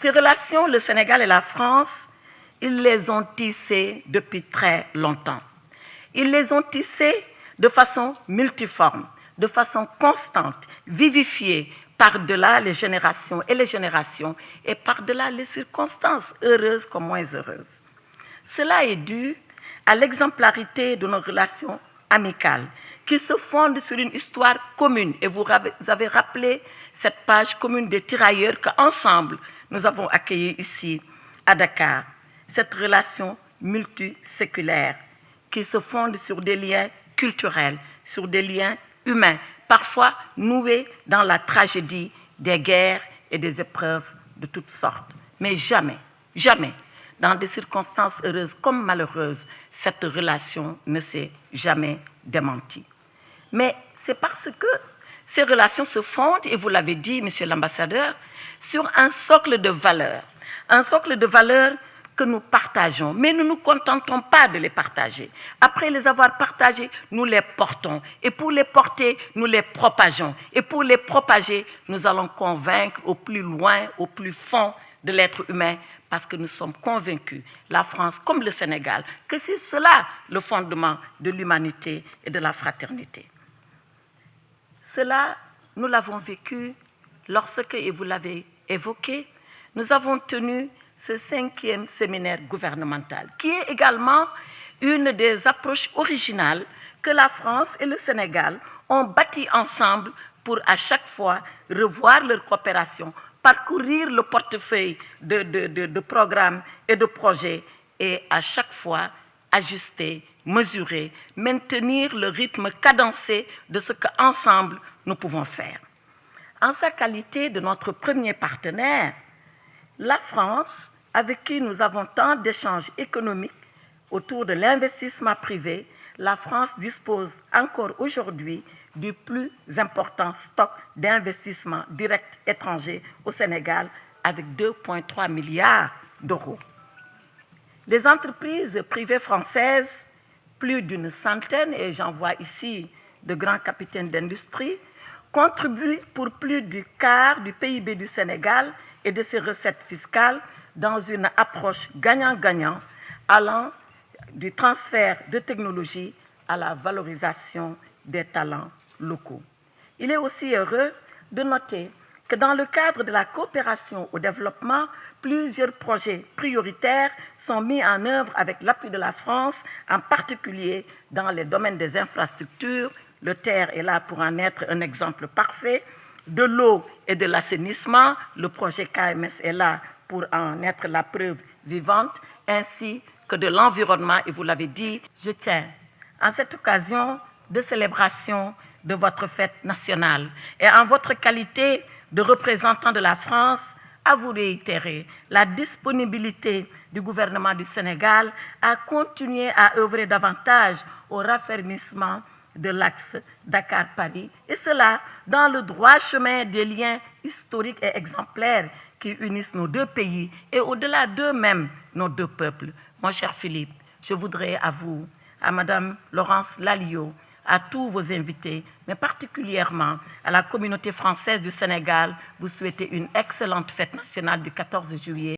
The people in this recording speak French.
Ces relations, le Sénégal et la France, ils les ont tissées depuis très longtemps. Ils les ont tissées de façon multiforme, de façon constante, vivifiée par-delà les générations et par-delà les circonstances, heureuses comme moins heureuses. Cela est dû à l'exemplarité de nos relations amicales qui se fondent sur une histoire commune. Et vous avez rappelé cette page commune des tirailleurs qu'ensemble, nous avons accueillie ici à Dakar. Cette relation multiséculaire qui se fonde sur des liens culturels, sur des liens humains, parfois noués dans la tragédie des guerres et des épreuves de toutes sortes. Mais jamais, jamais, dans des circonstances heureuses comme malheureuses, cette relation ne s'est jamais démentie. Mais c'est parce que ces relations se fondent, et vous l'avez dit, Monsieur l'ambassadeur, sur un socle de valeurs que nous partageons, mais nous ne nous contentons pas de les partager. Après les avoir partagés, nous les portons. Et pour les porter, nous les propageons. Et pour les propager, nous allons convaincre au plus loin, au plus fond de l'être humain, parce que nous sommes convaincus, la France comme le Sénégal, que c'est cela le fondement de l'humanité et de la fraternité. Cela, nous l'avons vécu lorsque, et vous l'avez évoqué, nous avons tenu ce 5e séminaire gouvernemental, qui est également une des approches originales que la France et le Sénégal ont bâti ensemble pour à chaque fois revoir leur coopération, parcourir le portefeuille de programmes et de projets et à chaque fois ajuster, mesurer, maintenir le rythme cadencé de ce qu'ensemble nous pouvons faire. En sa qualité de notre premier partenaire, la France, avec qui nous avons tant d'échanges économiques autour de l'investissement privé, la France dispose encore aujourd'hui du plus important stock d'investissements directs étrangers au Sénégal avec 2,3 milliards d'euros. Les entreprises privées françaises, plus d'une centaine, et j'en vois ici de grands capitaines d'industrie, contribuent pour plus du quart du PIB du Sénégal et de ses recettes fiscales dans une approche gagnant-gagnant allant du transfert de technologie à la valorisation des talents locaux. Il est aussi heureux de noter que dans le cadre de la coopération au développement, plusieurs projets prioritaires sont mis en œuvre avec l'appui de la France, en particulier dans les domaines des infrastructures. Le TER est là pour en être un exemple parfait, de l'eau et de l'assainissement. Le projet KMS est là pour en être la preuve vivante, ainsi que de l'environnement. Et vous l'avez dit, je tiens, en cette occasion de célébration de votre fête nationale et en votre qualité de représentant de la France, à vous réitérer la disponibilité du gouvernement du Sénégal à continuer à œuvrer davantage au raffermissement de l'axe Dakar-Paris, et cela dans le droit chemin des liens historiques et exemplaires qui unissent nos deux pays et au-delà d'eux-mêmes, nos deux peuples. Mon cher Philippe, je voudrais à vous, à Madame Laurence Lalliot, à tous vos invités, mais particulièrement à la communauté française du Sénégal, vous souhaiter une excellente fête nationale du 14 juillet.